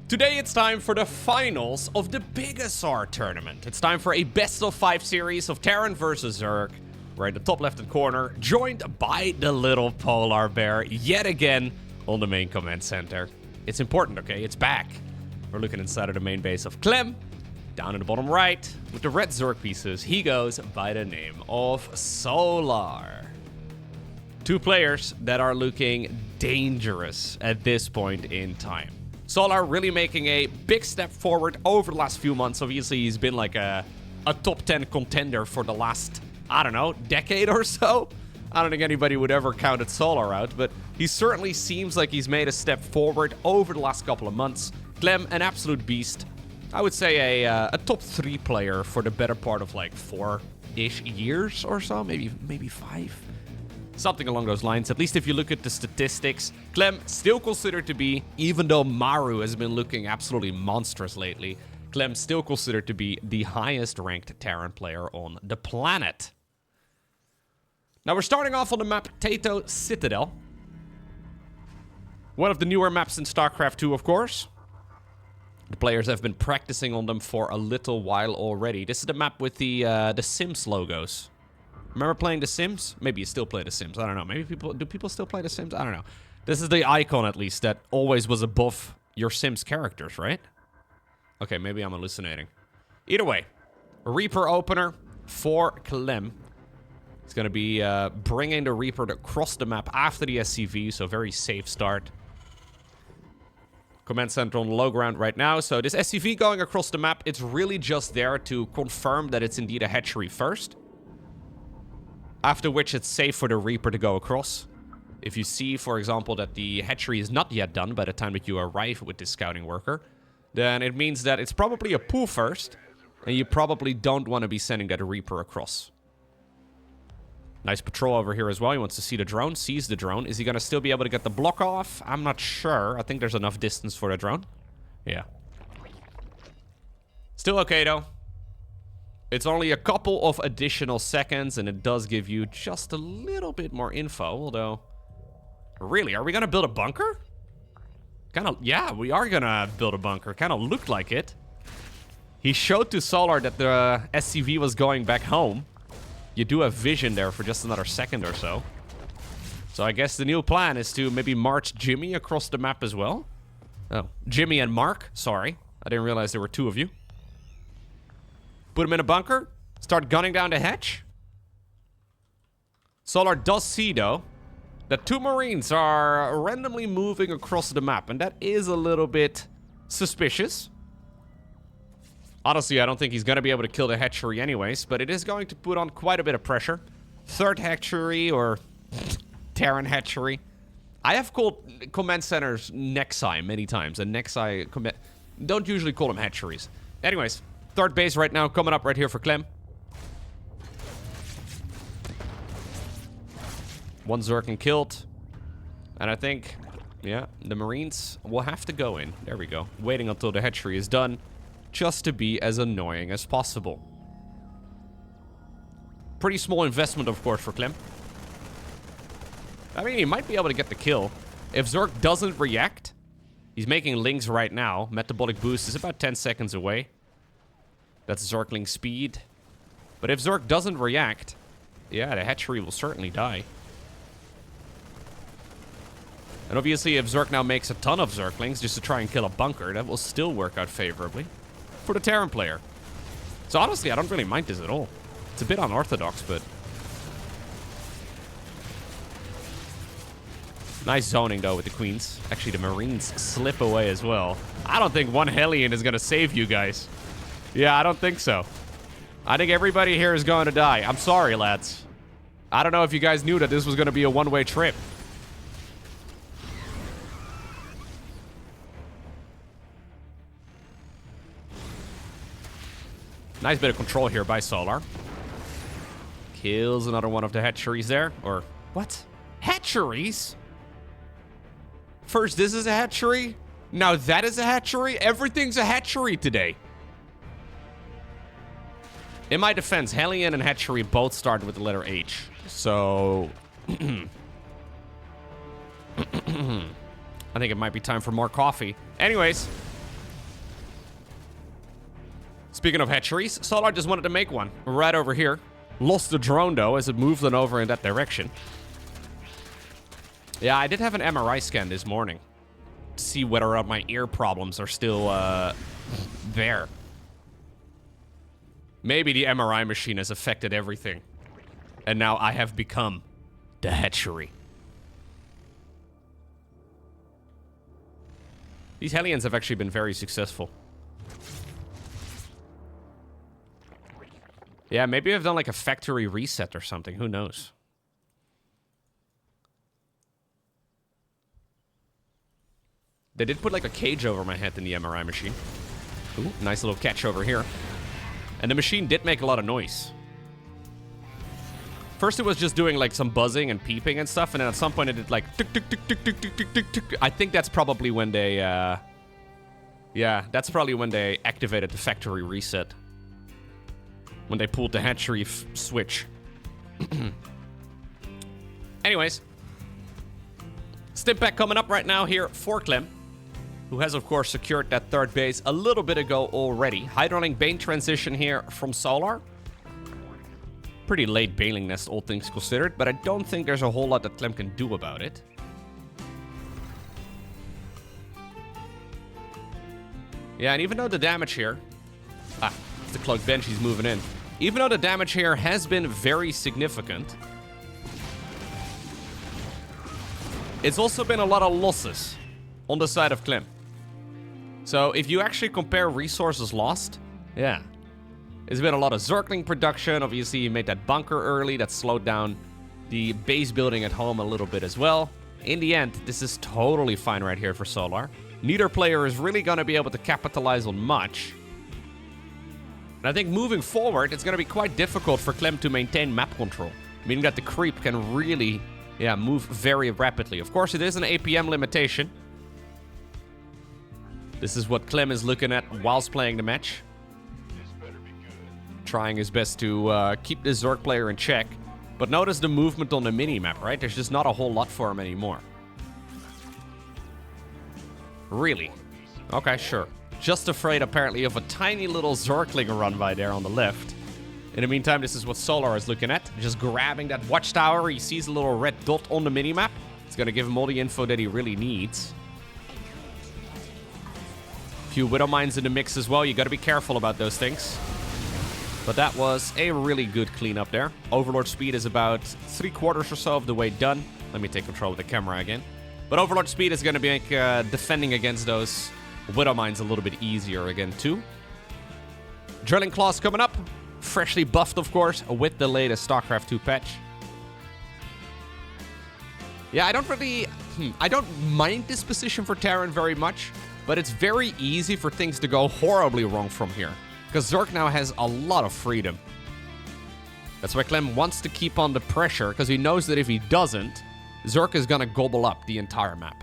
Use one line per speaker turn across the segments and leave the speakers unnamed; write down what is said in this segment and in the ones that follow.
Today it's time for the finals of the Pigosaur tournament. It's time for a best of 5 series of Terran versus Zerg. We're in the top left-hand corner, joined by the little polar bear yet again on the main command center. It's important, okay? It's back. We're looking inside of the main base of Clem. Down in the bottom right, with the red Zerg pieces, he goes by the name of Solar. Two players that are looking dangerous at this point in time. Solar really making a big step forward over the last few months. Obviously, he's been like a top 10 contender for the last, I don't know, decade or so. I don't think anybody would ever counted Solar out, but he certainly seems like he's made a step forward over the last couple of months. Clem, an absolute beast. I would say a top 3 player for the better part of like 4-ish years or so, maybe 5. Something along those lines. At least if you look at the statistics, Clem still considered to be, even though Maru has been looking absolutely monstrous lately, Clem still considered to be the highest ranked Terran player on the planet. Now we're starting off on the map Tato Citadel. One of the newer maps in StarCraft 2, of course. The players have been practicing on them for a little while already. This is the map with the Sims logos. Remember playing The Sims? Maybe you still play The Sims. I don't know. Maybe do people still play The Sims? I don't know. This is the icon, at least, that always was above your Sims characters, right? Okay, maybe I'm hallucinating. Either way, Reaper opener for Clem. It's going to be bringing the Reaper across the map after the SCV, so very safe start. Command center on the low ground right now. So this SCV going across the map, it's really just there to confirm that it's indeed a hatchery first. After which it's safe for the Reaper to go across. If you see, for example, that the hatchery is not yet done by the time that you arrive with this scouting worker, then it means that it's probably a pull first, and you probably don't want to be sending that Reaper across. Nice patrol over here as well. He wants to see the drone, sees the drone. Is he going to still be able to get the block off? I'm not sure. I think there's enough distance for the drone. Yeah. Still okay, though. It's only a couple of additional seconds, and it does give you just a little bit more info, although... Really, are we going to build a bunker? Yeah, we are going to build a bunker. Kind of looked like it. He showed to Solar that the SCV was going back home. You do have vision there for just another second or so. So I guess the new plan is to maybe march Jimmy across the map as well. Oh, Jimmy and Mark. Sorry. I didn't realize there were 2 of you. Put him in a bunker. Start gunning down the hatch. Solar does see, though, that 2 Marines are randomly moving across the map. And that is a little bit suspicious. Honestly, I don't think he's going to be able to kill the hatchery anyways. But it is going to put on quite a bit of pressure. 3rd hatchery or Terran hatchery. I have called command centers Nexi many times. And Nexi don't usually call them hatcheries. Anyways. 3rd base right now, coming up right here for Clem. 1 Zergling killed. And I think, yeah, the Marines will have to go in. There we go. Waiting until the hatchery is done, just to be as annoying as possible. Pretty small investment, of course, for Clem. I mean, he might be able to get the kill. If Zerg doesn't react, he's making links right now. Metabolic boost is about 10 seconds away. That's Zergling speed. But if Zerg doesn't react, yeah, the hatchery will certainly die. And obviously, if Zerg now makes a ton of Zerglings just to try and kill a bunker, that will still work out favorably for the Terran player. So honestly, I don't really mind this at all. It's a bit unorthodox, but... Nice zoning, though, with the Queens. Actually, the Marines slip away as well. I don't think 1 Hellion is going to save you guys. Yeah, I don't think so. I think everybody here is going to die. I'm sorry, lads. I don't know if you guys knew that this was going to be a one-way trip. Nice bit of control here by Solar. Kills another one of the hatcheries there. Or, what? Hatcheries? First, this is a hatchery. Now that is a hatchery. Everything's a hatchery today. In my defense, Hellion and Hatchery both start with the letter H. So... I think it might be time for more coffee. Anyways, Speaking of hatcheries, Solar just wanted to make one right over here. Lost the drone, though, as it moved on over in that direction. Yeah, I did have an MRI scan this morning to see whether or not my ear problems are still there. Maybe the MRI machine has affected everything. And now I have become the hatchery. These Hellions have actually been very successful. Yeah, maybe I've done like a factory reset or something. Who knows? They did put like a cage over my head in the MRI machine. Ooh, nice little catch over here. And the machine did make a lot of noise. First it was just doing like some buzzing and peeping and stuff, and then at some point it did like tick, tick, tick, tick, tick, tick, tick, tick, tick. I think that's probably when they, yeah, that's probably when they activated the factory reset. When they pulled the hatchery switch. Anyways. Stim pack coming up right now here for Clem, who has, of course, secured that third base a little bit ago already. Hydroling Bane transition here from Solar. Pretty late Baneling nest, all things considered, but I don't think there's a whole lot that Clem can do about it. Yeah, and even though the damage here... Ah, it's the Cloak Banshee's moving in. Even though the damage here has been very significant, it's also been a lot of losses on the side of Clem. So if you actually compare resources lost, yeah. There's been a lot of Zergling production. Obviously, he made that bunker early. That slowed down the base building at home a little bit as well. In the end, this is totally fine right here for Solar. Neither player is really going to be able to capitalize on much. And I think moving forward, it's going to be quite difficult for Clem to maintain map control. Meaning that the creep can really, yeah, move very rapidly. Of course, it is an APM limitation. This is what Clem is looking at whilst playing the match. Trying his best to keep this Zerg player in check. But notice the movement on the mini-map, right? There's just not a whole lot for him anymore. Really? Okay, sure. Just afraid, apparently, of a tiny little Zergling run by there on the left. In the meantime, this is what Solar is looking at. Just grabbing that watchtower. He sees a little red dot on the minimap. It's going to give him all the info that he really needs. A few Widow Mines in the mix as well. You got to be careful about those things. But that was a really good cleanup there. Overlord speed is about 3/4 or so of the way done. Let me take control of the camera again. But Overlord speed is going to make defending against those Widow Mines a little bit easier again too. Drilling Claws coming up. Freshly buffed, of course, with the latest StarCraft 2 patch. Yeah, I don't mind this position for Terran very much. But it's very easy for things to go horribly wrong from here. Because Zerg now has a lot of freedom. That's why Clem wants to keep on the pressure, because he knows that if he doesn't, Zerg is going to gobble up the entire map.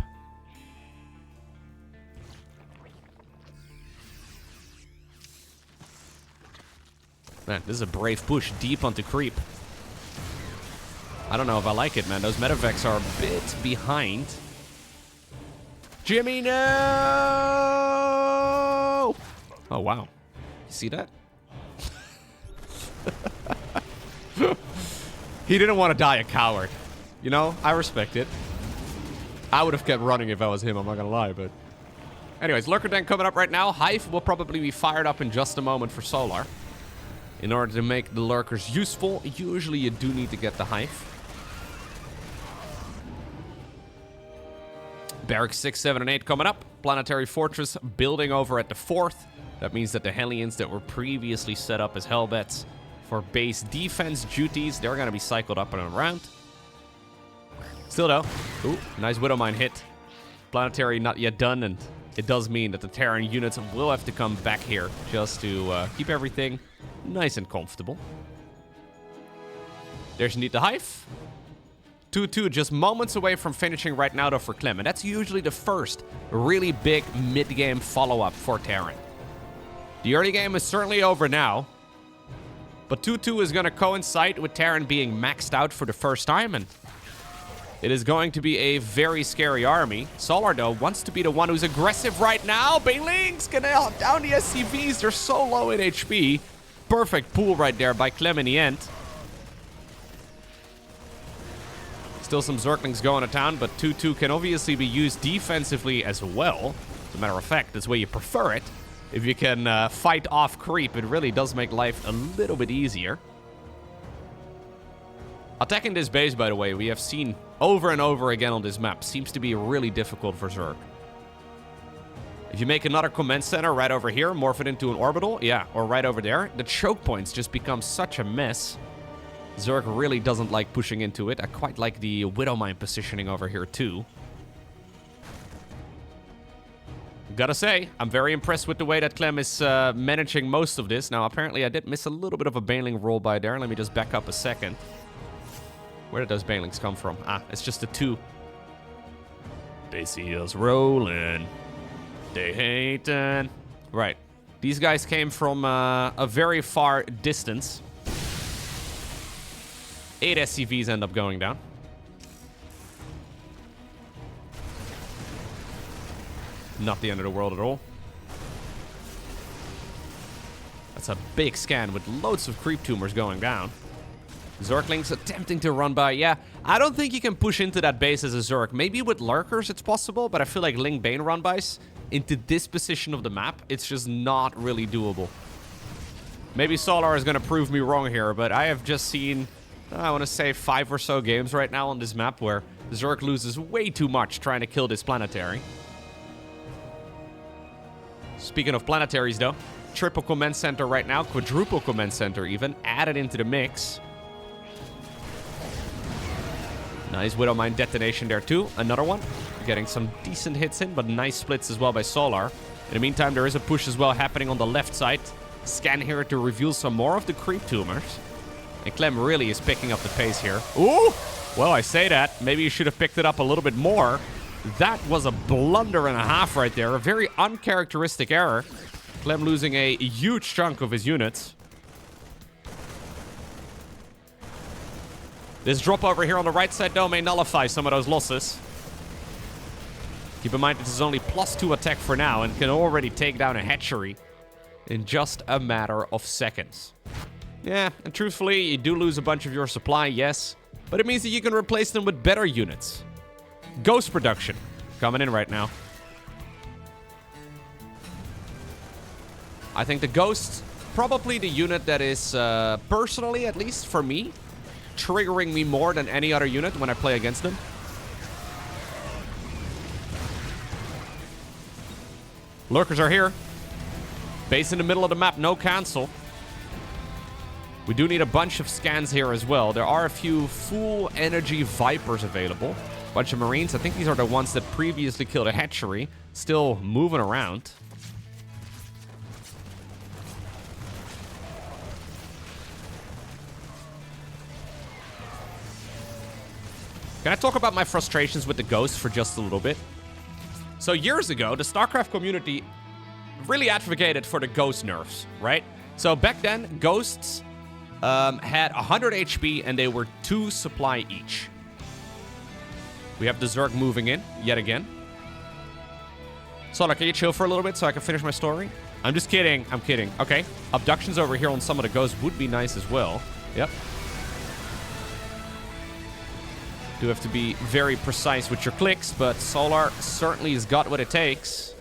Man, this is a brave push deep onto creep. I don't know if I like it, man. Those medevacs are a bit behind. Jimmy, no! Oh, wow. You see that? He didn't want to die a coward. You know, I respect it. I would have kept running if I was him, I'm not gonna lie, but... Anyways, Lurker Tank coming up right now. Hive will probably be fired up in just a moment for Solar. In order to make the Lurkers useful, usually you do need to get the Hive. Barracks 6, 7, and 8 coming up. Planetary Fortress building over at the 4th. That means that the Hellions that were previously set up as Hellbats for base defense duties, they're going to be cycled up and around. Still though, ooh, nice Widow Mine hit. Planetary not yet done, and it does mean that the Terran units will have to come back here just to keep everything nice and comfortable. There's Need the Hive. 2-2, just moments away from finishing right now though for Clem, and that's usually the first really big mid-game follow-up for Terran. The early game is certainly over now, but 2-2 is going to coincide with Terran being maxed out for the first time, and It is going to be a very scary army. Solar, though, wants to be the one who's aggressive right now. Banelings gonna down the SCVs. They're so low in HP. Perfect pull right there by Clem in the end. Still some Zerglings going to town, but 2-2 can obviously be used defensively as well. As a matter of fact, that's where you prefer it. If you can fight off creep, it really does make life a little bit easier. Attacking this base, by the way, we have seen over and over again on this map, seems to be really difficult for Zerg. If you make another command center right over here, morph it into an orbital, yeah, or right over there, the choke points just become such a mess. Zerg really doesn't like pushing into it. I quite like the Widowmine positioning over here too. Gotta say, I'm very impressed with the way that Clem is managing most of this. Now, apparently I did miss a little bit of a baneling roll by there. Let me just back up a second. Where did those banelings come from? Ah, it's just the 2. They see us rolling. They hatin'. Right. These guys came from a very far distance. 8 SCVs end up going down. Not the end of the world at all. That's a big scan with loads of creep tumors going down. Zerglings attempting to run by. Yeah, I don't think you can push into that base as a Zerg. Maybe with lurkers it's possible, but I feel like Ling Bane run-bys into this position of the map, it's just not really doable. Maybe Solar is going to prove me wrong here, but I have just seen, I want to say 5 or so games right now on this map where Zerg loses way too much trying to kill this Planetary. Speaking of Planetaries, though, triple command center right now, quadruple command center even, added into the mix. Nice Widowmine detonation there too. Another one. Getting some decent hits in, but nice splits as well by Solar. In the meantime, there is a push as well happening on the left side. Scan here to reveal some more of the creep tumors. And Clem really is picking up the pace here. Ooh! Well, I say that. Maybe you should have picked it up a little bit more. That was a blunder and a half right there. A very uncharacteristic error. Clem losing a huge chunk of his units. This drop over here on the right side, though, may nullify some of those losses. Keep in mind, this is only +2 attack for now and can already take down a hatchery in just a matter of seconds. Yeah, and truthfully, you do lose a bunch of your supply, yes, but it means that you can replace them with better units. Ghost production coming in right now. I think the Ghosts, probably the unit that is, personally, at least for me, triggering me more than any other unit when I play against them. Lurkers are here. Base in the middle of the map, no cancel. We do need a bunch of scans here as well. There are a few full energy Vipers available. Bunch of Marines. I think these are the ones that previously killed a hatchery. Still moving around. Can I talk about my frustrations with the Ghosts for just a little bit? So years ago, the StarCraft community really advocated for the Ghost nerfs, right? So back then, Ghosts had 100 HP and they were 2 supply each. We have the Zerg moving in, yet again. Solar, can you chill for a little bit so I can finish my story? I'm just kidding, I'm kidding. Okay, abductions over here on some of the Ghosts would be nice as well. Yep. Do have to be very precise with your clicks, but Solar certainly has got what it takes.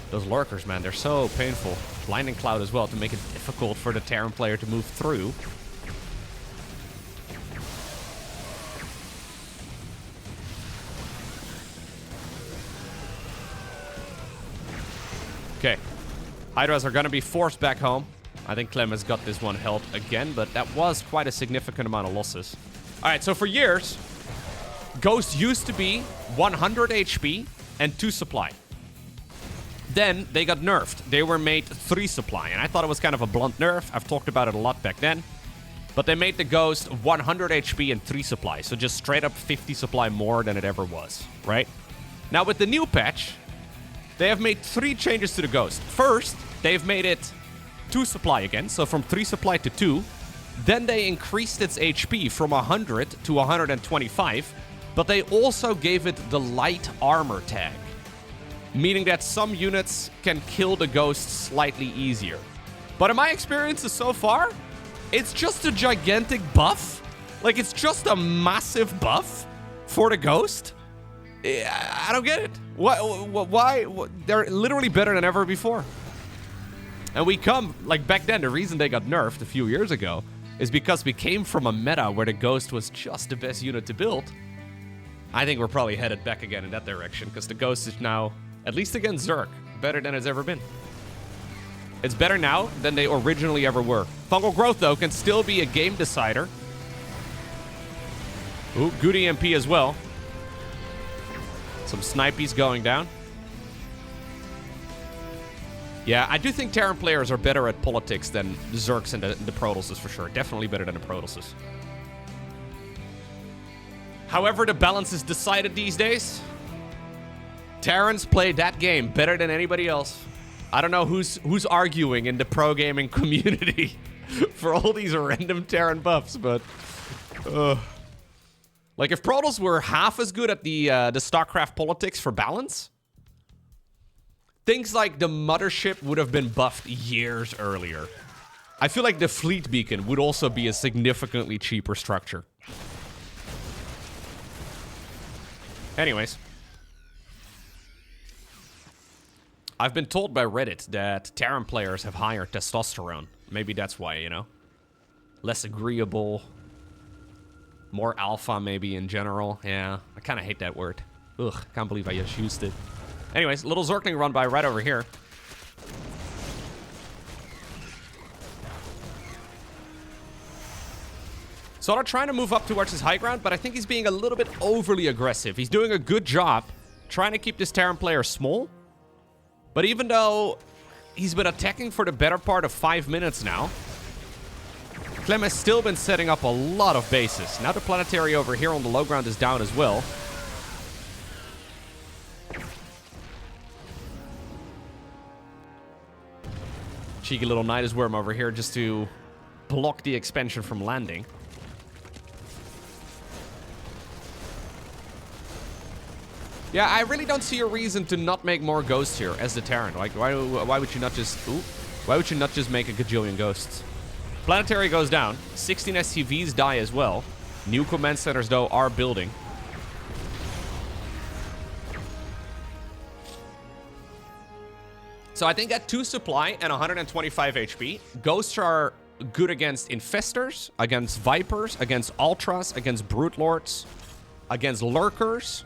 Those lurkers, man, they're so painful. Blinding Cloud as well to make it difficult for the Terran player to move through. Okay. Hydras are going to be forced back home. I think Clem has got this one held again, but that was quite a significant amount of losses. All right, so for years, Ghost used to be 100 HP and 2 supply. Then they got nerfed. They were made 3 supply, and I thought it was kind of a blunt nerf. I've talked about it a lot back then. But they made the Ghost 100 HP and 3 supply, so just straight up 50 supply more than it ever was, right? Now with the new patch, they have made 3 changes to the Ghost. First, they've made it 2 supply again, so from 3 supply to 2. Then they increased its HP from 100 to 125, but they also gave it the light armor tag, meaning that some units can kill the ghost slightly easier. But in my experiences so far, it's just a gigantic buff. Like, it's just a massive buff for the ghost. I don't get it. Why? They're literally better than ever before. And we come, like back then, the reason they got nerfed a few years ago is because we came from a meta where the ghost was just the best unit to build. I think we're probably headed back again in that direction because the ghost is now, at least against Zerg, better than it's ever been. It's better now than they originally ever were. Fungal growth, though, can still be a game decider. Ooh, good EMP as well. Some snipies going down. Yeah, I do think Terran players are better at politics than the Zergs and the Protosses for sure. Definitely better than the Protosses. However, the balance is decided these days. Terrans play that game better than anybody else. I don't know who's arguing in the pro gaming community for all these random Terran buffs, but like if Protoss were half as good at the StarCraft politics for balance, things like the mothership would have been buffed years earlier. I feel like the fleet beacon would also be a significantly cheaper structure. Anyways. I've been told by Reddit that Terran players have higher testosterone. Maybe that's why, you know? Less agreeable. More alpha, maybe, in general. Yeah, I kind of hate that word. Ugh, can't believe I just used it. Anyways, little Zergling run by right over here. Solar trying to move up towards his high ground, but I think he's being a little bit overly aggressive. He's doing a good job trying to keep this Terran player small. But even though he's been attacking for the better part of 5 minutes now, Clem has still been setting up a lot of bases. Now the Planetary over here on the low ground is down as well. Cheeky little Nidus Worm over here just to block the expansion from landing. Yeah, I really don't see a reason to not make more ghosts here as the Terran. Like, why would you not just... Ooh, why would you not just make a gajillion ghosts? Planetary goes down. 16 SCVs die as well. New command centers, though, are building. So I think at 2 supply and 125 HP, ghosts are good against infestors, against vipers, against ultras, against brute lords, against lurkers.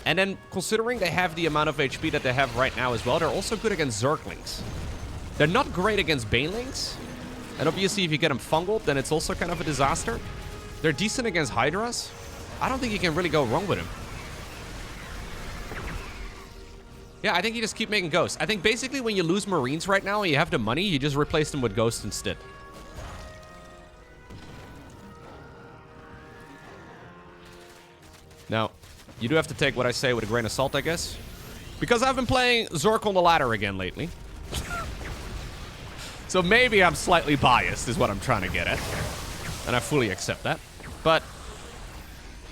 And then, considering they have the amount of HP that they have right now as well, they're also good against Zerglings. They're not great against banelings. And obviously, if you get them fungled, then it's also kind of a disaster. They're decent against Hydras. I don't think you can really go wrong with them. Yeah, I think you just keep making ghosts. I think basically when you lose Marines right now and you have the money, you just replace them with ghosts instead. Now, you do have to take what I say with a grain of salt, I guess. Because I've been playing Zerg on the ladder again lately. So maybe I'm slightly biased, is what I'm trying to get at. And I fully accept that. But,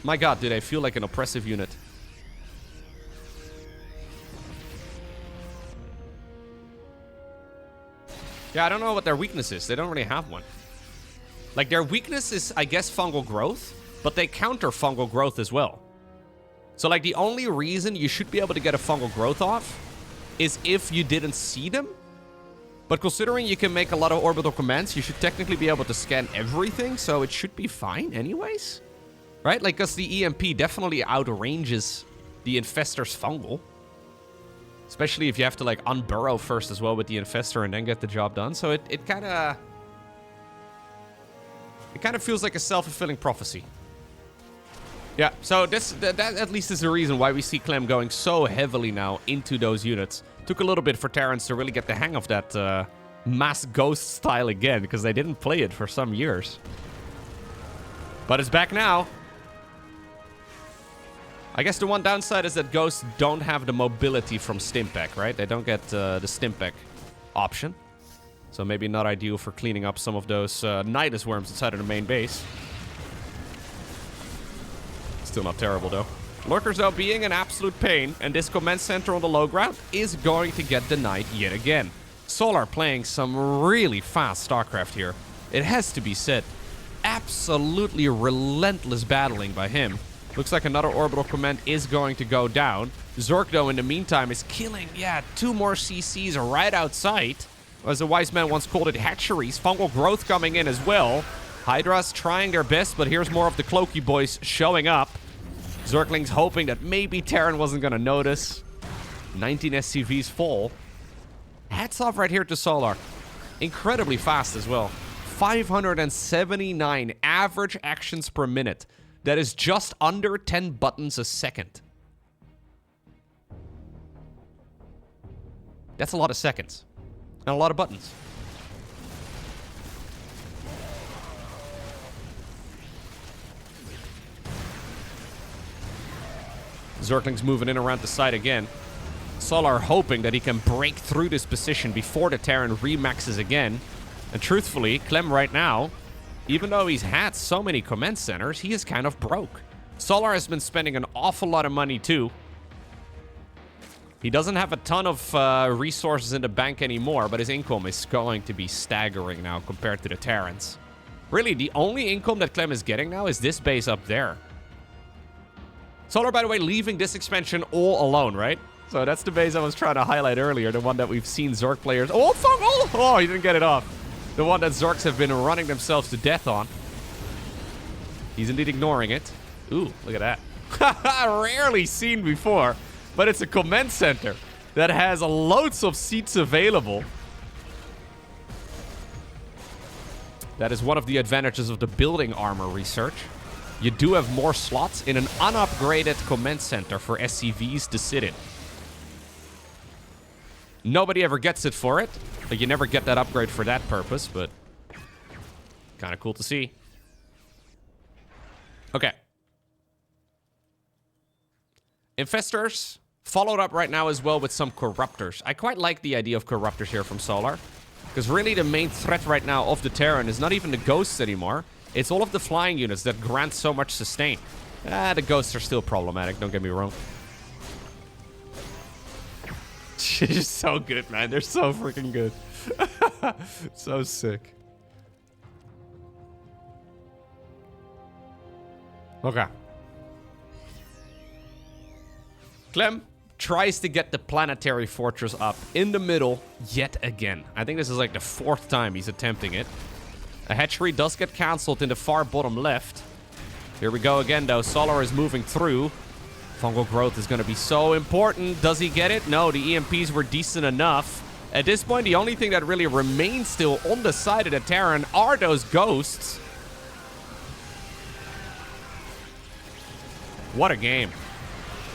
my god, do they feel like an oppressive unit. Yeah, I don't know what their weakness is. They don't really have one. Like, their weakness is, I guess, fungal growth. But they counter fungal growth as well. So, like, the only reason you should be able to get a fungal growth off is if you didn't see them. But considering you can make a lot of orbital commands, you should technically be able to scan everything, so it should be fine anyways. Right? Like, because the EMP definitely outranges the Infestor's fungal. Especially if you have to, like, unburrow first as well with the Infestor and then get the job done. So it kind of... It kind of feels like a self-fulfilling prophecy. Yeah, so that at least is the reason why we see Clem going so heavily now into those units. Took a little bit for Terrans to really get the hang of that mass ghost style again, because they didn't play it for some years. But it's back now. I guess the one downside is that ghosts don't have the mobility from Stimpack, right? They don't get the Stimpack option. So maybe not ideal for cleaning up some of those Nidus worms inside of the main base. Still not terrible, though. Lurkers, though, being an absolute pain, and this command center on the low ground is going to get denied yet again. Solar playing some really fast StarCraft here. It has to be said. Absolutely relentless battling by him. Looks like another orbital command is going to go down. Zerg, though, in the meantime, is killing, 2 more CCs right outside. As the wise man once called it, hatcheries. Fungal growth coming in as well. Hydra's trying their best, but here's more of the Cloaky boys showing up. Zerglings hoping that maybe Terran wasn't going to notice. 19 SCVs fall. Hats off right here to Solar. Incredibly fast as well. 579 average actions per minute. That is just under 10 buttons a second. That's a lot of seconds. And a lot of buttons. Zergling's moving in around the side again. Solar hoping that he can break through this position before the Terran remaxes again. And truthfully, Clem right now, even though he's had so many command centers, he is kind of broke. Solar has been spending an awful lot of money too. He doesn't have a ton of resources in the bank anymore, but his income is going to be staggering now compared to the Terrans. Really, the only income that Clem is getting now is this base up there. Solar, by the way, leaving this expansion all alone, right? So that's the base I was trying to highlight earlier, the one that we've seen Zerg players... Oh, fuck! Oh, he didn't get it off. The one that Zergs have been running themselves to death on. He's indeed ignoring it. Ooh, look at that. Rarely seen before. But it's a command center that has loads of seats available. That is one of the advantages of the building armor research. You do have more slots in an unupgraded command center for SCVs to sit in. Nobody ever gets it for it. Like, you never get that upgrade for that purpose, but kind of cool to see. Okay. Infestors followed up right now as well with some Corruptors. I quite like the idea of Corruptors here from Solar. Because really the main threat right now of the Terran is not even the Ghosts anymore. It's all of the flying units that grant so much sustain. The Ghosts are still problematic, don't get me wrong. It's just so good, man. They're so freaking good. So sick. Okay. Clem tries to get the Planetary Fortress up in the middle yet again. I think this is like the 4th time he's attempting it. A hatchery does get cancelled in the far bottom left. Here we go again, though. Solar is moving through. Fungal growth is going to be so important. Does he get it? No, the EMPs were decent enough. At this point, the only thing that really remains still on the side of the Terran are those Ghosts. What a game.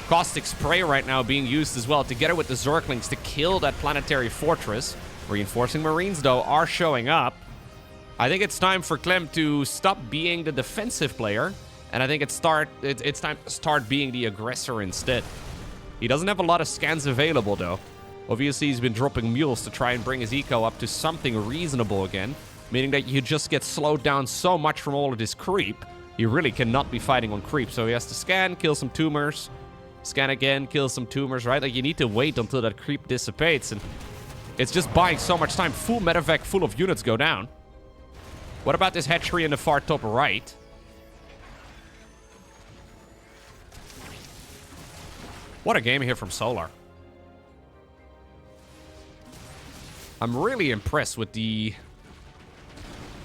Caustic Spray right now being used as well together with the Zerglings to kill that Planetary Fortress. Reinforcing Marines, though, are showing up. I think it's time for Clem to stop being the defensive player. And I think it's time to start being the aggressor instead. He doesn't have a lot of scans available, though. Obviously, he's been dropping mules to try and bring his eco up to something reasonable again. Meaning that you just get slowed down so much from all of this creep. You really cannot be fighting on creep. So he has to scan, kill some tumors. Scan again, kill some tumors, right? Like, you need to wait until that creep dissipates. And it's just buying so much time. Full medevac full of units go down. What about this hatchery in the far top right? What a game here from Solar. I'm really impressed with the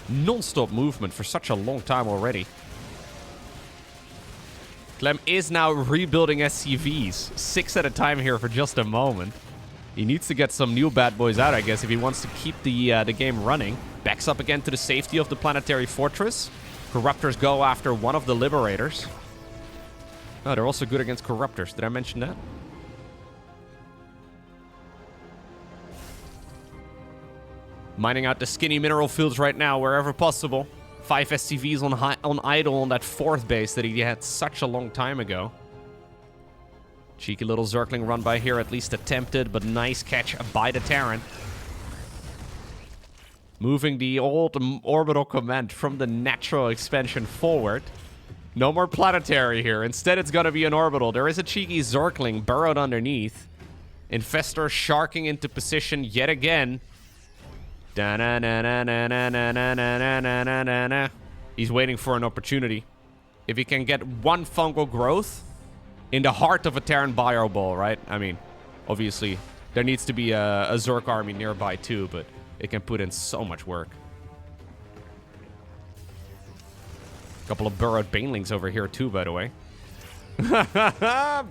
non-stop movement for such a long time already. Clem is now rebuilding SCVs. 6 at a time here for just a moment. He needs to get some new bad boys out, I guess, if he wants to keep the game running. Backs up again to the safety of the Planetary Fortress. Corruptors go after one of the Liberators. Oh, they're also good against Corruptors. Did I mention that? Mining out the skinny mineral fields right now, wherever possible. 5 SCVs on idle on that 4th base that he had such a long time ago. Cheeky little Zergling run by here, at least attempted, but nice catch by the Terran. Moving the old orbital command from the natural expansion forward. No more planetary here. Instead, it's going to be an orbital. There is a cheeky Zergling burrowed underneath. Infestor sharking into position yet again. He's waiting for an opportunity. If he can get one fungal growth in the heart of a Terran bio ball, right? I mean, obviously, there needs to be a Zerg army nearby too, but it can put in so much work. Couple of burrowed banelings over here too, by the way.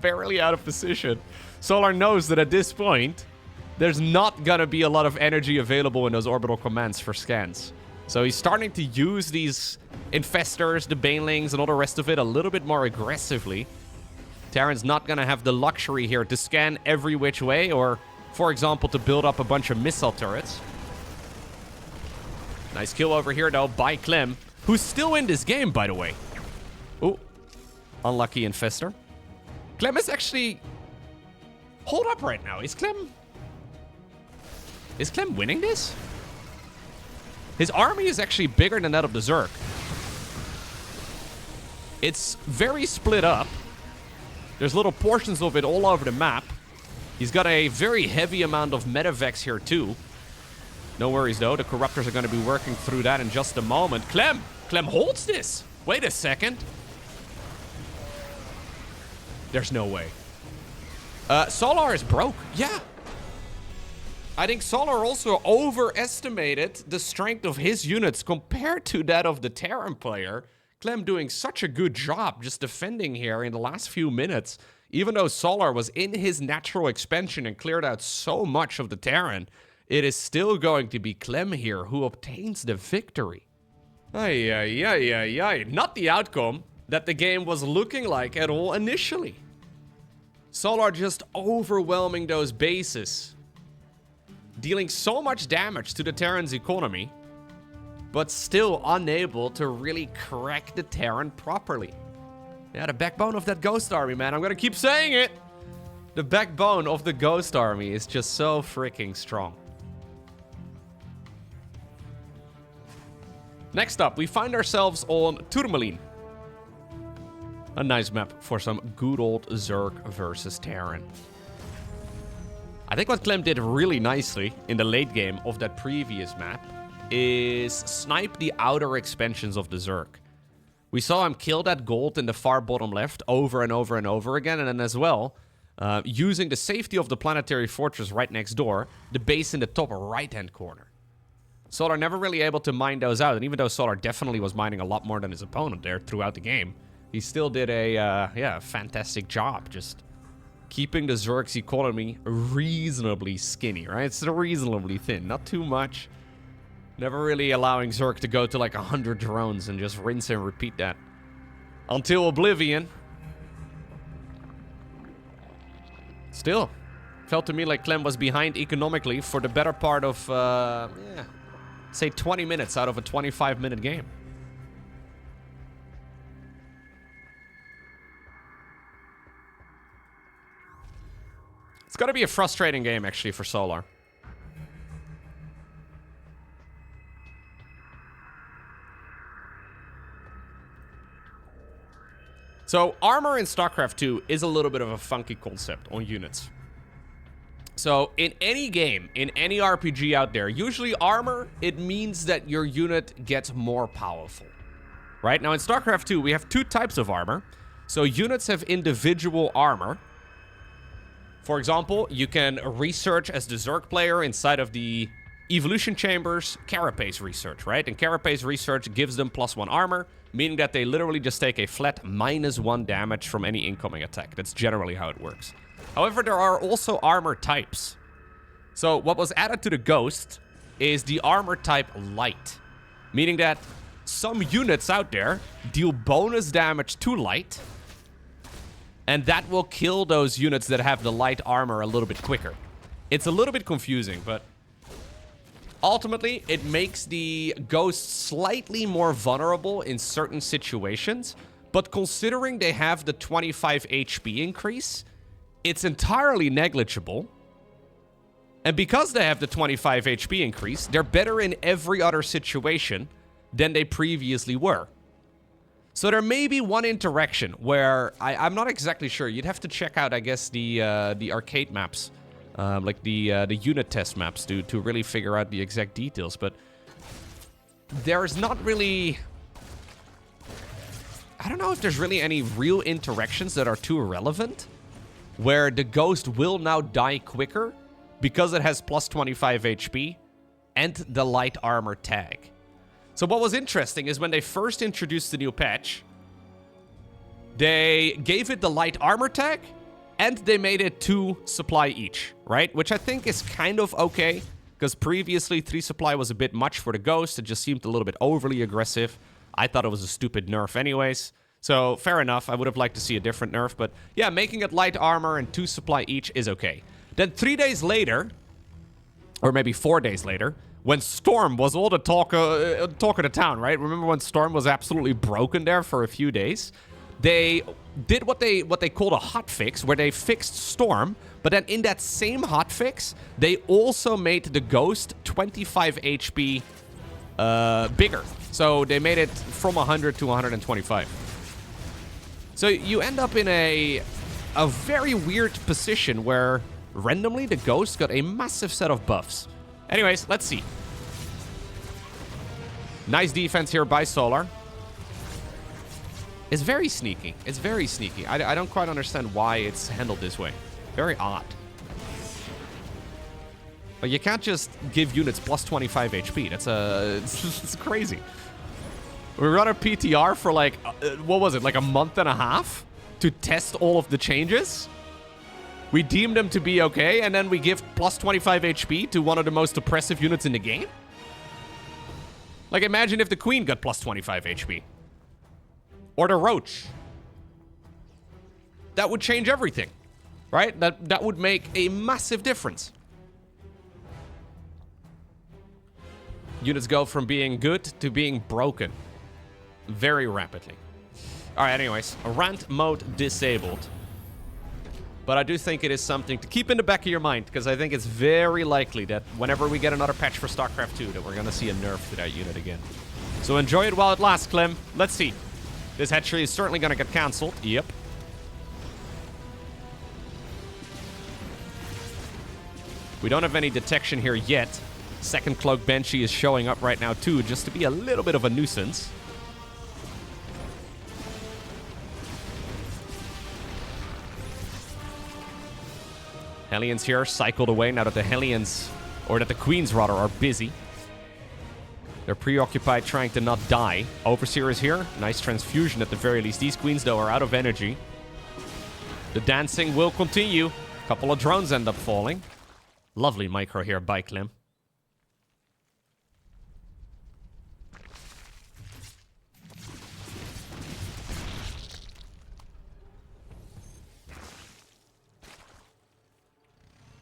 Barely out of position. Solar knows that at this point, there's not gonna be a lot of energy available in those orbital commands for scans. So he's starting to use these infestors, the banelings, and all the rest of it a little bit more aggressively. Terran's not gonna have the luxury here to scan every which way, or, for example, to build up a bunch of missile turrets. Nice kill over here, though, by Clem, who's still in this game, by the way. Ooh, unlucky infestor. Clem is actually... Hold up right now. Is Clem winning this? His army is actually bigger than that of the Zerg. It's very split up. There's little portions of it all over the map. He's got a very heavy amount of medevacs here too. No worries though. The corruptors are going to be working through that in just a moment. Clem holds this. Wait a second. There's no way. Solar is broke. Yeah. I think Solar also overestimated the strength of his units compared to that of the Terran player. Clem doing such a good job just defending here in the last few minutes. Even though Solar was in his natural expansion and cleared out so much of the Terran, it is still going to be Clem here who obtains the victory. Not the outcome that the game was looking like at all initially. Solar just overwhelming those bases. Dealing so much damage to the Terran's economy, but still unable to really crack the Terran properly. Yeah, the backbone of that Ghost Army, man. I'm gonna keep saying it. The backbone of the Ghost Army is just so freaking strong. Next up, we find ourselves on Tourmaline. A nice map for some good old Zerg versus Terran. I think what Clem did really nicely in the late game of that previous map is snipe the outer expansions of the Zerg. We saw him kill that gold in the far bottom left over and over and over again, and then as well, using the safety of the Planetary Fortress right next door, the base in the top right-hand corner. Solar never really able to mine those out, and even though Solar definitely was mining a lot more than his opponent there throughout the game, he still did a fantastic job just keeping the Zerg's economy reasonably skinny, right? It's reasonably thin, not too much. Never really allowing Zerg to go to like 100 drones and just rinse and repeat that until oblivion. Still, felt to me like Clem was behind economically for the better part of, say 20 minutes out of a 25-minute game. It's going to be a frustrating game, actually, for Solar. So, armor in StarCraft 2 is a little bit of a funky concept on units. So, in any game, in any RPG out there, usually armor, it means that your unit gets more powerful. Right? Now, in StarCraft 2, we have two types of armor. So, units have individual armor. For example, you can research as the Zerg player inside of the Evolution Chambers Carapace research, right? And Carapace research gives them +1 armor, meaning that they literally just take a flat -1 damage from any incoming attack. That's generally how it works. However, there are also armor types. So what was added to the Ghost is the armor type Light, meaning that some units out there deal bonus damage to Light, and that will kill those units that have the light armor a little bit quicker. It's a little bit confusing, but ultimately, it makes the Ghost slightly more vulnerable in certain situations. But considering they have the 25 HP increase, it's entirely negligible. And because they have the 25 HP increase, they're better in every other situation than they previously were. So there may be one interaction where I'm not exactly sure. You'd have to check out, I guess, the arcade maps, like the unit test maps, to really figure out the exact details. But there's not really, I don't know if there's really any real interactions that are too relevant, where the ghost will now die quicker because it has plus 25 HP and the light armor tag. So what was interesting is when they first introduced the new patch, they gave it the light armor tag and they made it 2 supply each, right? Which I think is kind of okay, because previously 3 supply was a bit much for the ghost. It just seemed a little bit overly aggressive. I thought it was a stupid nerf anyways. So fair enough, I would have liked to see a different nerf, but yeah, making it light armor and 2 supply each is okay. Then 3 days later, or maybe 4 days later, when Storm was all the talk of the town, right? Remember when Storm was absolutely broken there for a few days? They did what they called a hotfix, where they fixed Storm, but then in that same hotfix, they also made the Ghost 25 HP bigger. So they made it from 100 to 125. So you end up in a very weird position where randomly the Ghost got a massive set of buffs. Anyways, let's see. Nice defense here by Solar. It's very sneaky. It's very sneaky. I don't quite understand why it's handled this way. Very odd. But you can't just give units plus 25 HP. That's it's crazy. We run a PTR for like, what was it? Like a month and a half to test all of the changes. We deemed them to be okay, and then we give plus 25 HP to one of the most oppressive units in the game? Like, imagine if the Queen got plus 25 HP. Or the Roach. That would change everything, right? That would make a massive difference. Units go from being good to being broken very rapidly. All right, anyways, rant mode disabled. But I do think it is something to keep in the back of your mind, because I think it's very likely that whenever we get another patch for StarCraft 2, that we're going to see a nerf to that unit again. So enjoy it while it lasts, Clem. Let's see. This hatchery is certainly going to get cancelled. Yep. We don't have any detection here yet. Second Cloak Banshee is showing up right now too, just to be a little bit of a nuisance. Hellions here, cycled away now that the Hellions, or that the Queens rather, are busy. They're preoccupied trying to not die. Overseer is here. Nice transfusion at the very least. These Queens, though, are out of energy. The dancing will continue. A couple of drones end up falling. Lovely micro here by Clem.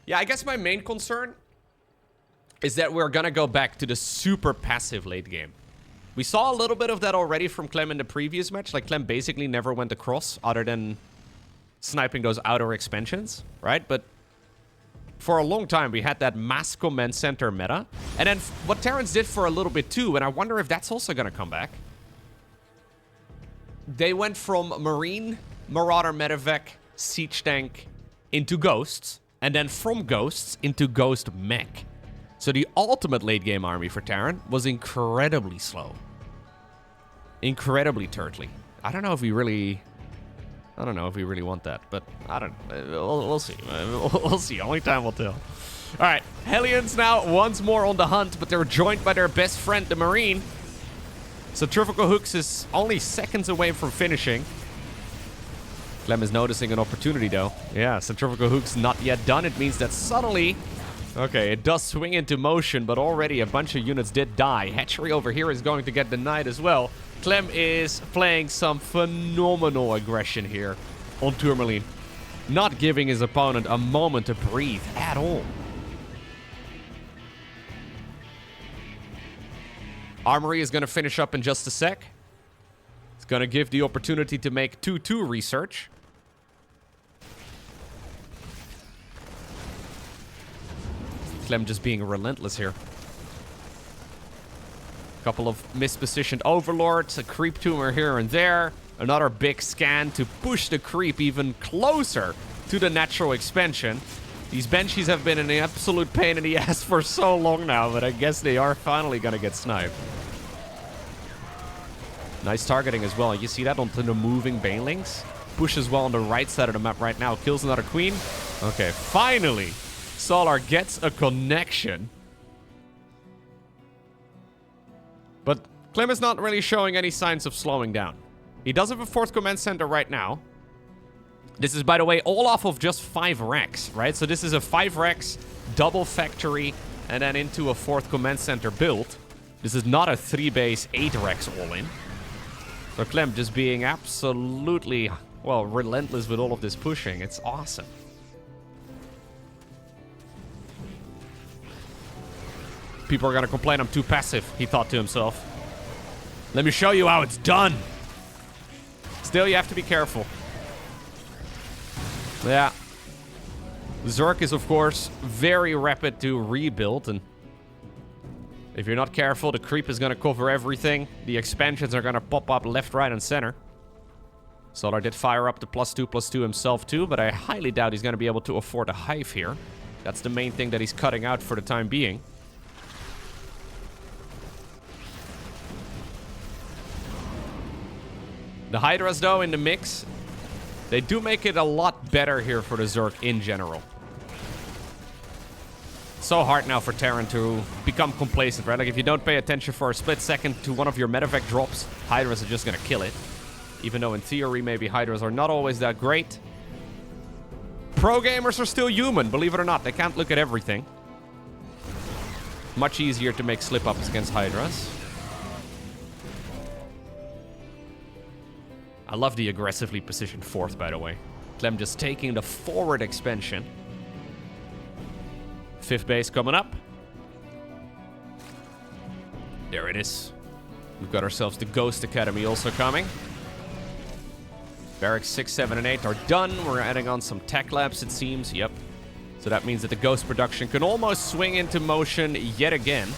Yeah, I guess my main concern is that we're gonna go back to the super passive late game. We saw a little bit of that already from Clem in the previous match. Like, Clem basically never went across other than sniping those outer expansions, right? But for a long time, we had that mass command center meta. And then what Terrans did for a little bit too, and I wonder if that's also gonna come back. They went from Marine, Marauder, Medevac, Siege Tank into Ghosts. And then from Ghosts into Ghost Mech. So the ultimate late game army for Terran was incredibly slow. Incredibly turtly. I don't know if we really want that, but I don't know. We'll see. We'll see. Only time will tell. All right, Hellions now once more on the hunt, but they're joined by their best friend, the Marine. Centrifugal Hooks is only seconds away from finishing. Clem is noticing an opportunity, though. Yeah, Centrifugal Hook's not yet done. It means that suddenly... Okay, it does swing into motion, but already a bunch of units did die. Hatchery over here is going to get denied as well. Clem is playing some phenomenal aggression here on Tourmaline. Not giving his opponent a moment to breathe at all. Armory is going to finish up in just a sec. It's going to give the opportunity to make 2-2 research. Clem just being relentless here. Couple of mispositioned overlords, a creep tumor here and there. Another big scan to push the creep even closer to the natural expansion. These Banshees have been an absolute pain in the ass for so long now, but I guess they are finally gonna get sniped. Nice targeting as well. You see that onto the moving banelings? Push as well on the right side of the map right now. Kills another queen. Okay, finally, Solar gets a connection. But Clem is not really showing any signs of slowing down. He does have a 4th command center right now. This is, by the way, all off of just 5 racks, right? So this is a 5 racks, double factory, and then into a 4th command center build. This is not a 3 base, 8 racks all in. So Clem just being absolutely, well, relentless with all of this pushing. It's awesome. People are gonna complain I'm too passive, he thought to himself. Let me show you how it's done. Still, you have to be careful. Yeah. Zerg is, of course, very rapid to rebuild, and if you're not careful, the creep is gonna cover everything. The expansions are gonna pop up left, right, and center. Solar did fire up the +2/+2 himself too, but I highly doubt he's gonna be able to afford a hive here. That's the main thing that he's cutting out for the time being. The Hydras, though, in the mix, they do make it a lot better here for the Zerg in general. It's so hard now for Terran to become complacent, right? Like, if you don't pay attention for a split second to one of your medevac drops, Hydras are just gonna kill it. Even though in theory, maybe Hydras are not always that great. Pro gamers are still human, believe it or not. They can't look at everything. Much easier to make slip-ups against Hydras. I love the aggressively positioned 4th, by the way. Clem just taking the forward expansion. 5th base coming up. There it is. We've got ourselves the Ghost Academy also coming. Barracks 6, 7, and 8 are done. We're adding on some tech labs, it seems. Yep. So that means that the Ghost production can almost swing into motion yet again.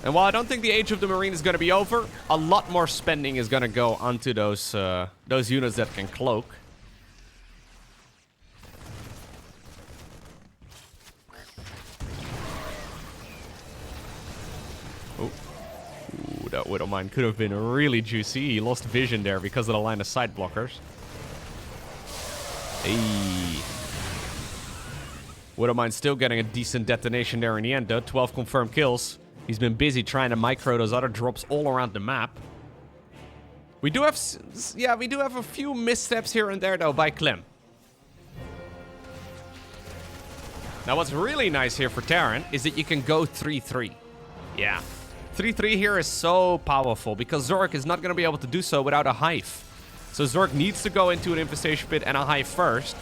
And while I don't think the Age of the Marine is going to be over, a lot more spending is going to go onto those units that can cloak. Oh. Ooh, that Widow Mine could have been really juicy. He lost vision there because of the line of sight blockers. Hey. Widow Mine still getting a decent detonation there in the end, though. 12 confirmed kills. He's been busy trying to micro those other drops all around the map. We do have a few missteps here and there, though, by Clem. Now, what's really nice here for Terran is that you can go 3-3. Yeah. 3-3 here is so powerful because Zerg is not going to be able to do so without a hive. So Zerg needs to go into an infestation pit and a hive first.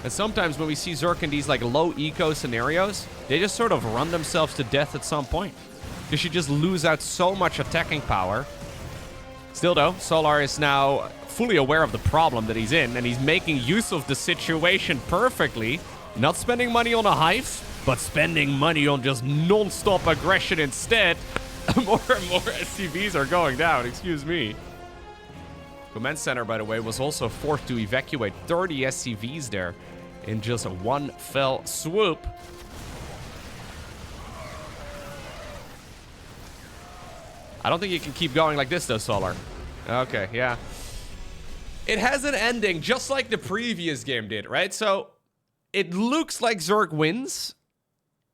And sometimes when we see Zerg in these like low eco scenarios, they just sort of run themselves to death at some point. They should just lose out so much attacking power. Still though, Solar is now fully aware of the problem that he's in, and he's making use of the situation perfectly. Not spending money on a hive, but spending money on just non-stop aggression instead. More and more SCVs are going down, excuse me. Command Center, by the way, was also forced to evacuate 30 SCVs there in just one fell swoop. I don't think you can keep going like this, though, Solar. Okay, yeah. It has an ending, just like the previous game did, right? So, it looks like Zerg wins.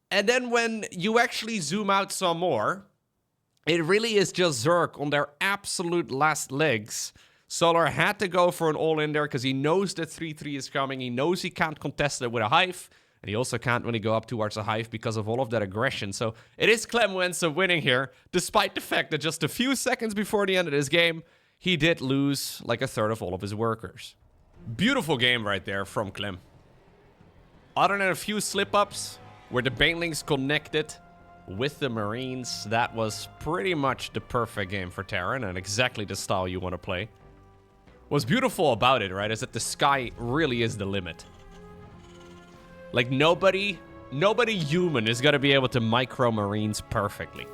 And then when you actually zoom out some more, it really is just Zerg on their absolute last legs. Solar had to go for an all-in there because he knows that 3-3 is coming. He knows he can't contest it with a hive. And he also can't really go up towards a hive because of all of that aggression. So it is Clem who ends up winning here, despite the fact that just a few seconds before the end of this game, he did lose like a third of all of his workers. Beautiful game right there from Clem. Other than a few slip-ups where the banelings connected with the Marines, that was pretty much the perfect game for Terran and exactly the style you want to play. What's beautiful about it, right, is that the sky really is the limit. Like, nobody human is gonna be able to micro Marines perfectly.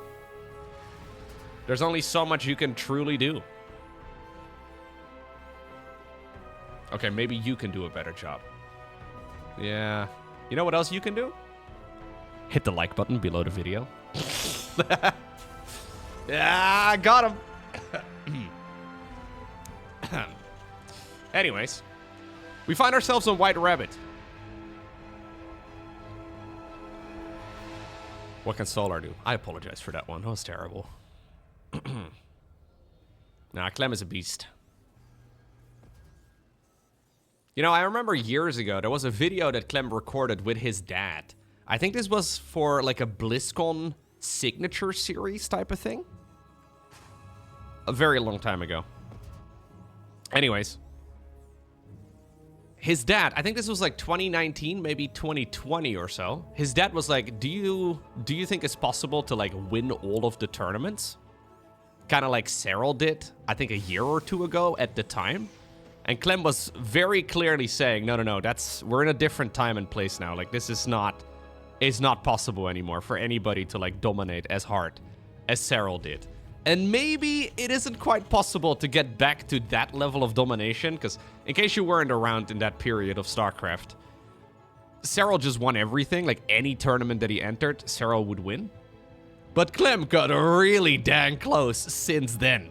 There's only so much you can truly do. Okay, maybe you can do a better job. Yeah. You know what else you can do? Hit the like button below the video. Yeah, I got him. Anyways, we find ourselves on White Rabbit. What can Solar do? I apologize for that one. That was terrible. Nah, Clem is a beast. You know, I remember years ago, there was a video that Clem recorded with his dad. I think this was for like a BlizzCon signature series type of thing. A very long time ago. Anyways. His dad, I think this was like 2019, maybe 2020 or so. His dad was like, do you think it's possible to like win all of the tournaments? Kind of like Cyril did, I think a year or two ago at the time. And Clem was very clearly saying, no, we're in a different time and place now. Like, this is not possible anymore for anybody to like dominate as hard as Cyril did. And maybe it isn't quite possible to get back to that level of domination, because in case you weren't around in that period of StarCraft, Cyril just won everything. Like, any tournament that he entered, Cyril would win. But Clem got really dang close since then.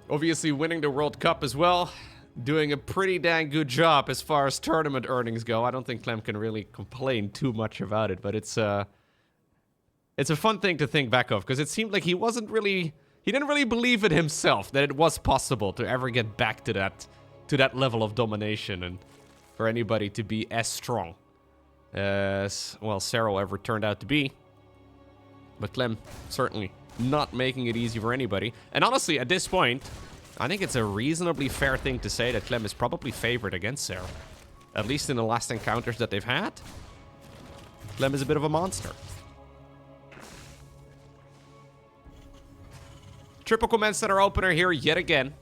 Obviously winning the World Cup as well. Doing a pretty dang good job as far as tournament earnings go. I don't think Clem can really complain too much about it, but it's a fun thing to think back of, because it seemed like he didn't really believe it himself that it was possible to ever get back to that level of domination and for anybody to be as strong as, well, Cyril ever turned out to be. But Clem certainly not making it easy for anybody. And honestly, at this point, I think it's a reasonably fair thing to say that Clem is probably favored against Cyril. At least in the last encounters that they've had. Clem is a bit of a monster. Triple Command Center opener here yet again.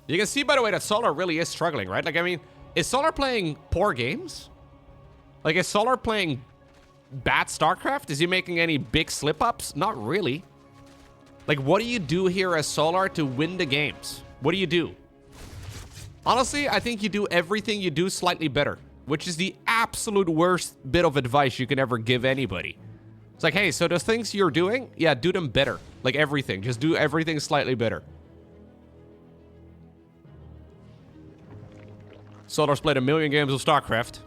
You can see, by the way, that Solar really is struggling, right? Like, I mean, is Solar playing poor games? Like, is Solar playing bad StarCraft? Is he making any big slip-ups? Not really. Like, what do you do here as Solar to win the games? What do you do? Honestly, I think you do everything you do slightly better, which is the absolute worst bit of advice you can ever give anybody. It's like, hey, so the things you're doing, yeah, do them better. Like, everything. Just do everything slightly better. Solar's played a million games of StarCraft.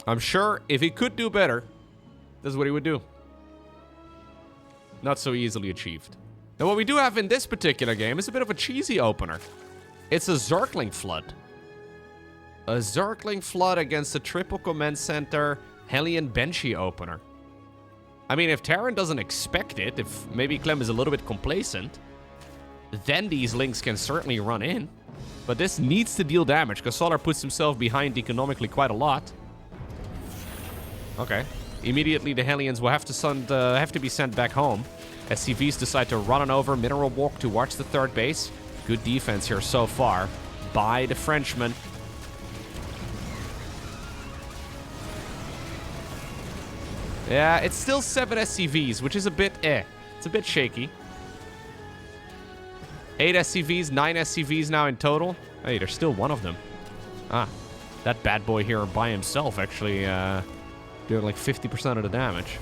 I'm sure if he could do better, this is what he would do. Not so easily achieved. Now, what we do have in this particular game is a bit of a cheesy opener. It's a Zergling Flood. A Zergling Flood against a Triple Command Center Hellion Banshee opener. I mean, if Terran doesn't expect it, if maybe Clem is a little bit complacent, then these links can certainly run in. But this needs to deal damage, because Solar puts himself behind economically quite a lot. Okay. Immediately, the Hellions will have to be sent back home. SCVs decide to run on over, mineral walk towards the third base. Good defense here so far by the Frenchman. Yeah, it's still 7 SCVs, which is a bit It's a bit shaky. 8 SCVs, 9 SCVs now in total. Hey, there's still one of them. Ah, that bad boy here by himself actually doing like 50% of the damage.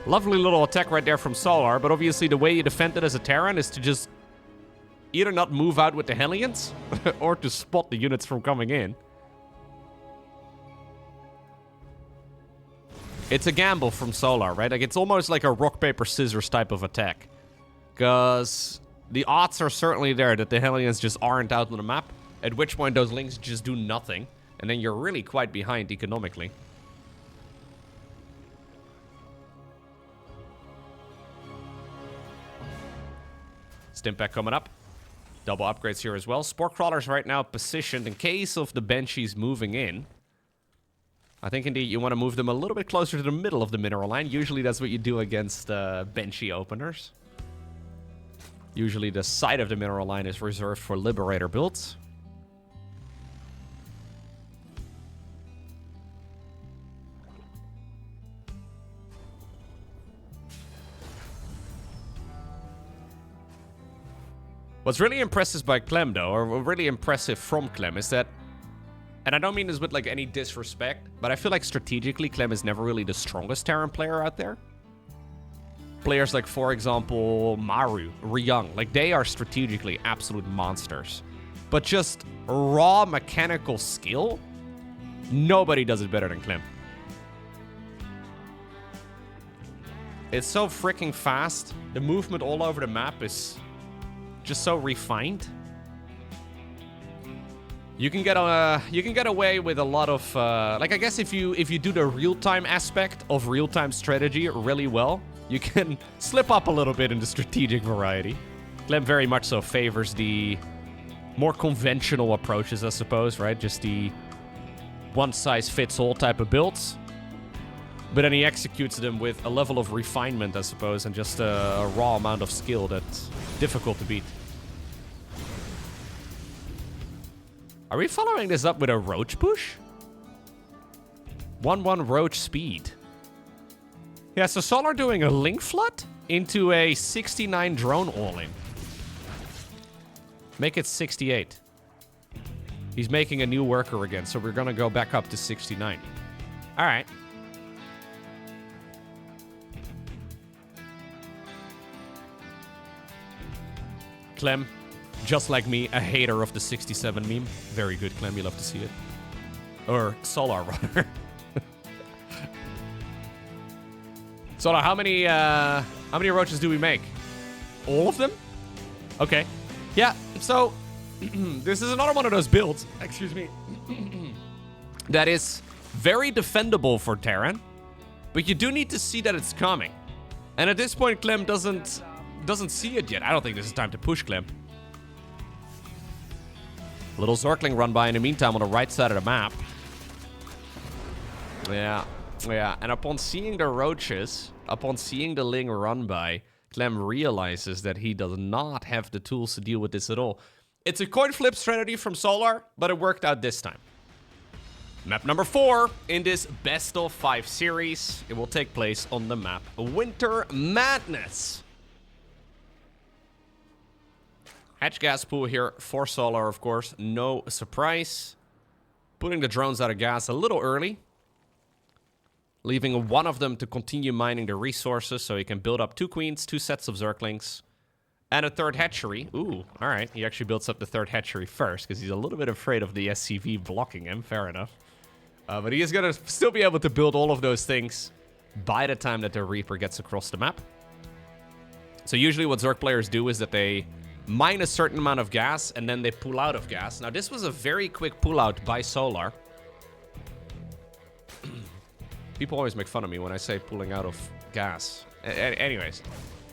Lovely little attack right there from Solar, but obviously the way you defend it as a Terran is to just either not move out with the Hellions or to spot the units from coming in. It's a gamble from Solar, right? Like, it's almost like a rock, paper, scissors type of attack. Because the odds are certainly there that the Hellions just aren't out on the map, at which point those links just do nothing, and then you're really quite behind economically. Stimpack coming up. Double upgrades here as well. Spore Crawlers right now positioned in case of the Banshees moving in. I think indeed you want to move them a little bit closer to the middle of the mineral line. Usually that's what you do against Banshee openers. Usually the side of the mineral line is reserved for Liberator builds. What's really impressive by Clem, though, or really impressive from Clem, is that, and I don't mean this with like any disrespect, but I feel like strategically Clem is never really the strongest Terran player out there. Players like, for example, Maru, Ryung, like they are strategically absolute monsters. But just raw mechanical skill, nobody does it better than Clem. It's so freaking fast. The movement all over the map is just so refined. You can get away with a lot of like, I guess if you do the real-time aspect of real-time strategy really well, you can slip up a little bit in the strategic variety. Clem very much so favors the more conventional approaches, I suppose, right? Just the one-size-fits-all type of builds. But then he executes them with a level of refinement, I suppose, and just a raw amount of skill that's difficult to beat. Are we following this up with a Roach push? 1-1 Roach speed. Yeah, so Solar doing a Link Flood into a 69 drone all-in. Make it 68. He's making a new worker again, so we're gonna go back up to 69. Alright. Clem, just like me, a hater of the 67 meme. Very good, Clem. You love to see it. Or Solar, rather. Solar, how many roaches do we make? All of them? Okay. Yeah, so this is another one of those builds, excuse me, that is very defendable for Terran, but you do need to see that it's coming. And at this point, Clem doesn't see it yet. I don't think this is time to push Clem. Little Zergling run by in the meantime on the right side of the map. Yeah. And upon seeing the roaches, upon seeing the Ling run by, Clem realizes that he does not have the tools to deal with this at all. It's a coin flip strategy from Solar, but it worked out this time. Map number 4 in this best of 5 series. It will take place on the map Winter Madness. Hatch gas pool here for Solar, of course. No surprise. Putting the drones out of gas a little early. Leaving one of them to continue mining the resources so he can build up 2 queens, 2 sets of Zerglings, and a 3rd hatchery. Ooh, alright. He actually builds up the 3rd hatchery first because he's a little bit afraid of the SCV blocking him. Fair enough. But he is going to still be able to build all of those things by the time that the Reaper gets across the map. So usually what Zerg players do is that they mine a certain amount of gas and then they pull out of gas. Now this was a very quick pull out by Solar. People always make fun of me when I say pulling out of gas. Anyways,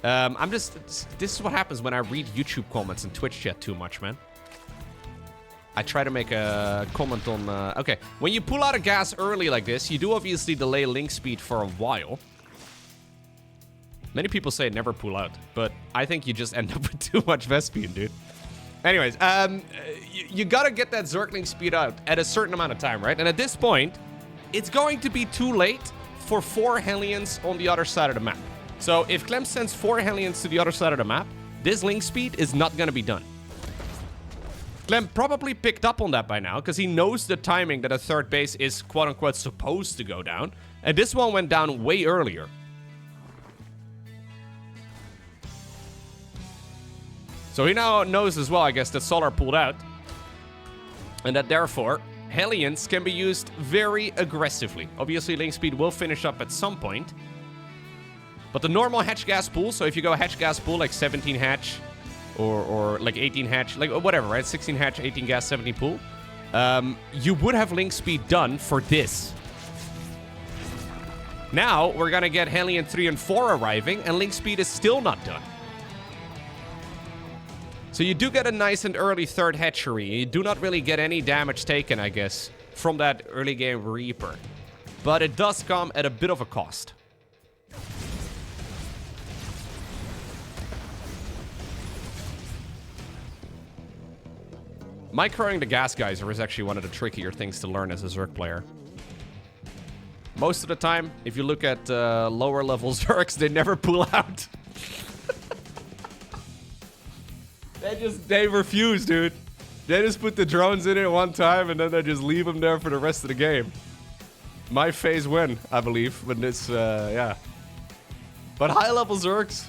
this is what happens when I read YouTube comments and Twitch chat too much, man. I try to make a comment on, okay, when you pull out of gas early like this, you do obviously delay link speed for a while. Many people say never pull out, but I think you just end up with too much Vespian, dude. Anyways, you gotta get that Zergling speed out at a certain amount of time, right? And at this point, it's going to be too late for 4 Hellions on the other side of the map. So if Clem sends 4 Hellions to the other side of the map, this link speed is not going to be done. Clem probably picked up on that by now, because he knows the timing that a 3rd base is quote-unquote supposed to go down. And this one went down way earlier. So he now knows as well, I guess, that Solar pulled out. And that therefore, Hellions can be used very aggressively. Obviously, link speed will finish up at some point. But the normal hatch gas pool, so if you go hatch gas pool like 17 hatch or like 18 hatch, like whatever, right? 16 hatch, 18 gas, 17 pool. You would have link speed done for this. Now, we're going to get Hellion 3 and 4 arriving, and link speed is still not done. So you do get a nice and early 3rd hatchery. You do not really get any damage taken, I guess, from that early game Reaper. But it does come at a bit of a cost. Microing the gas geyser is actually one of the trickier things to learn as a Zerg player. Most of the time, if you look at lower level Zergs, they never pull out. They refuse, dude. They just put the drones in it one time and then they just leave them there for the rest of the game. My phase win, I believe, but it's, yeah. But high-level Zergs...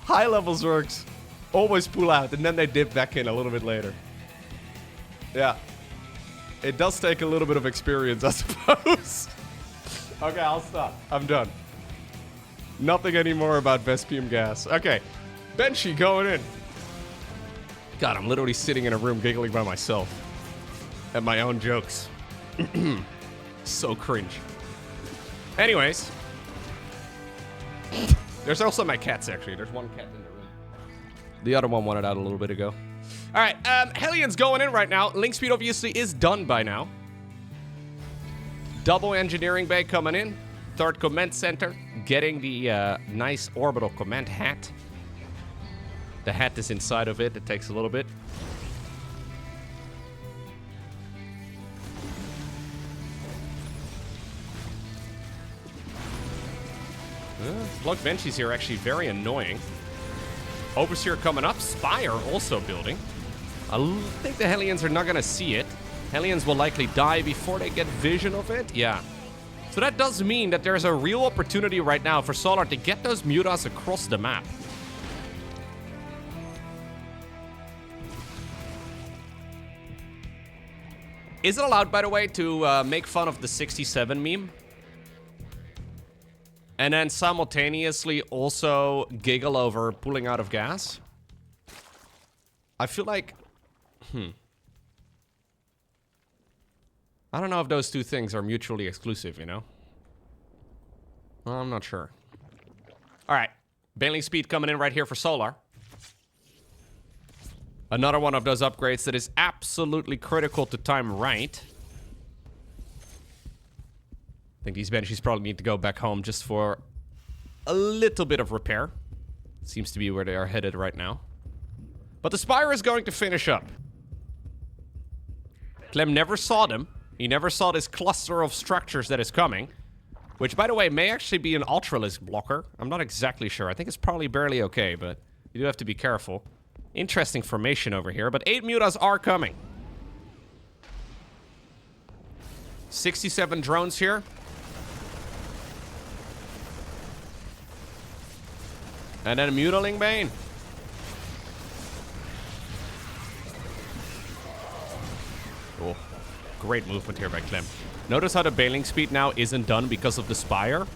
high-level Zergs always pull out and then they dip back in a little bit later. Yeah. It does take a little bit of experience, I suppose. Okay, I'll stop. I'm done. Nothing anymore about Vespium gas. Okay. Banshee going in. God, I'm literally sitting in a room giggling by myself. At my own jokes. So cringe. Anyways. There's also my cats, actually. There's one cat in the room. The other one wanted out a little bit ago. Alright, Hellions going in right now. Link speed obviously is done by now. Double engineering bay coming in. Third command center. Getting the nice orbital command hat. The hat is inside of it. It takes a little bit. Slug Banshees here actually very annoying. Overseer coming up. Spire also building. I think the Hellions are not going to see it. Hellions will likely die before they get vision of it. Yeah. So that does mean that there's a real opportunity right now for Solar to get those Mutas across the map. Is it allowed, by the way, to make fun of the 67 meme? And then simultaneously also giggle over pulling out of gas? I feel like... I don't know if those two things are mutually exclusive, you know? Well, I'm not sure. Alright. Bailing speed coming in right here for Solar. Another one of those upgrades that is absolutely critical to time right. I think these Banshees probably need to go back home just for a little bit of repair. Seems to be where they are headed right now. But the Spire is going to finish up. Clem never saw them. He never saw this cluster of structures that is coming. Which, by the way, may actually be an Ultralisk blocker. I'm not exactly sure. I think it's probably barely okay, but you do have to be careful. Interesting formation over here, but 8 Mutas are coming. 67 drones here. And then a Mutaling Bane. Oh, great movement here by Clem. Notice how the bailing speed now isn't done because of the Spire.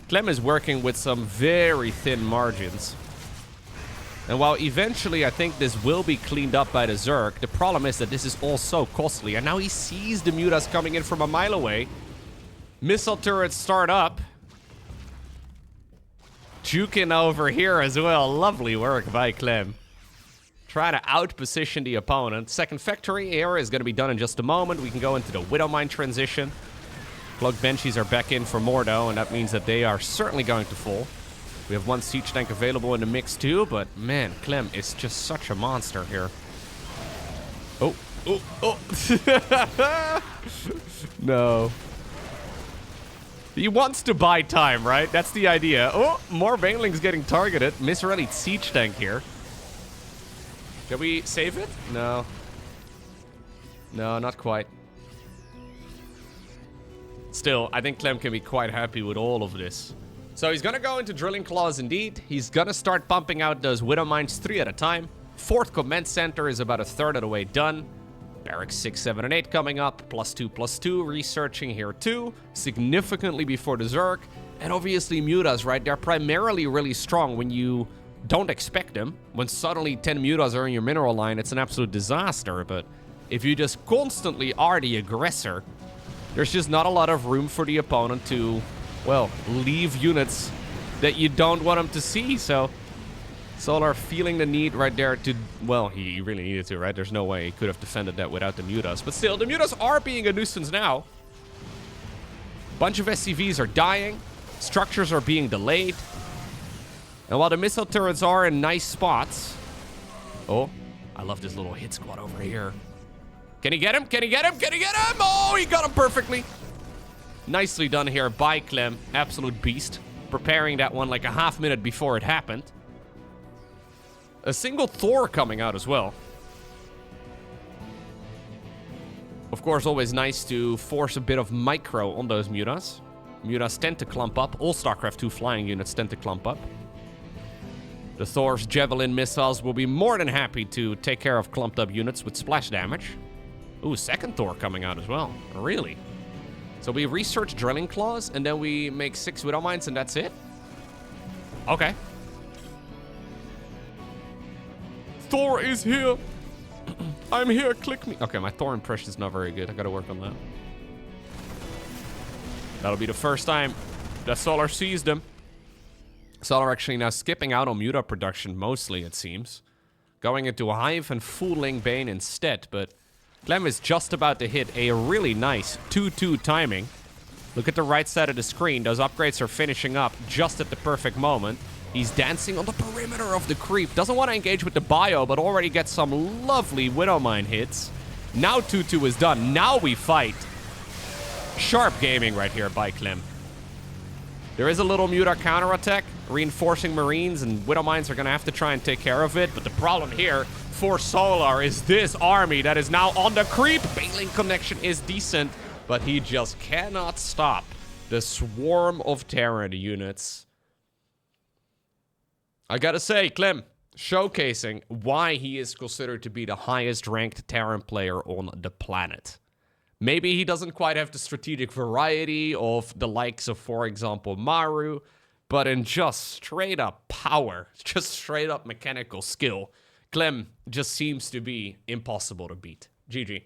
Clem is working with some very thin margins. And while eventually I think this will be cleaned up by the Zerg, the problem is that this is all so costly. And now he sees the Mutas coming in from a mile away. Missile turrets start up. Juking over here as well. Lovely work by Clem. Try to outposition the opponent. Second factory here is going to be done in just a moment. We can go into the Widowmine transition. Plug Banshees are back in for more though, and that means that they are certainly going to fall. We have one siege tank available in the mix too, but man, Clem is just such a monster here. Oh, oh, oh. No. He wants to buy time, right? That's the idea. Oh, more Banelings getting targeted. Misread siege tank here. Can we save it? No. No, not quite. Still, I think Clem can be quite happy with all of this. So he's gonna go into Drilling Claws indeed. He's gonna start pumping out those Widow Mines 3 at a time. Fourth command center is about a third of the way done. Barracks 6, 7, and 8 coming up. +2/+2. Researching here too. Significantly before the Zerg. And obviously Mutas, right? They're primarily really strong when you don't expect them. When suddenly 10 Mutas are in your mineral line, it's an absolute disaster. But if you just constantly are the aggressor, there's just not a lot of room for the opponent to, well, leave units that you don't want them to see. So Solar feeling the need right there to, well, he really needed to, right? There's no way he could have defended that without the Mutas. But still, the Mutas are being a nuisance now. Bunch of SCVs are dying. Structures are being delayed. And while the missile turrets are in nice spots... Oh, I love this little hit squad over here. Can he get him? Can he get him? Can he get him? Oh, he got him perfectly. Nicely done here by Clem. Absolute beast. Preparing that one like a half minute before it happened. A single Thor coming out as well. Of course, always nice to force a bit of micro on those Mutas. Mutas tend to clump up. All StarCraft 2 flying units tend to clump up. The Thor's Javelin missiles will be more than happy to take care of clumped up units with splash damage. Ooh, second Thor coming out as well. Really? So we research Drilling Claws, and then we make 6 Widow Mines, and that's it? Okay. Thor is here! I'm here, click me! Okay, my Thor impression is not very good. I gotta work on that. That'll be the first time that Solar sees them. Solar actually now skipping out on Muta production, mostly, it seems. Going into a Hive and fooling Bane instead, but Clem is just about to hit a really nice 2-2 timing. Look at the right side of the screen. Those upgrades are finishing up just at the perfect moment. He's dancing on the perimeter of the creep. Doesn't want to engage with the bio, but already gets some lovely Widowmine hits. Now 2-2 is done. Now we fight. Sharp gaming right here by Clem. There is a little Muta counterattack. Reinforcing Marines and Widowmines are going to have to try and take care of it. But the problem here for Solar is this army that is now on the creep. Baneling connection is decent, but he just cannot stop the swarm of Terran units. I gotta say, Clem, showcasing why he is considered to be the highest ranked Terran player on the planet. Maybe he doesn't quite have the strategic variety of the likes of, for example, Maru, but in just straight up power, just straight up mechanical skill, Clem just seems to be impossible to beat. GG.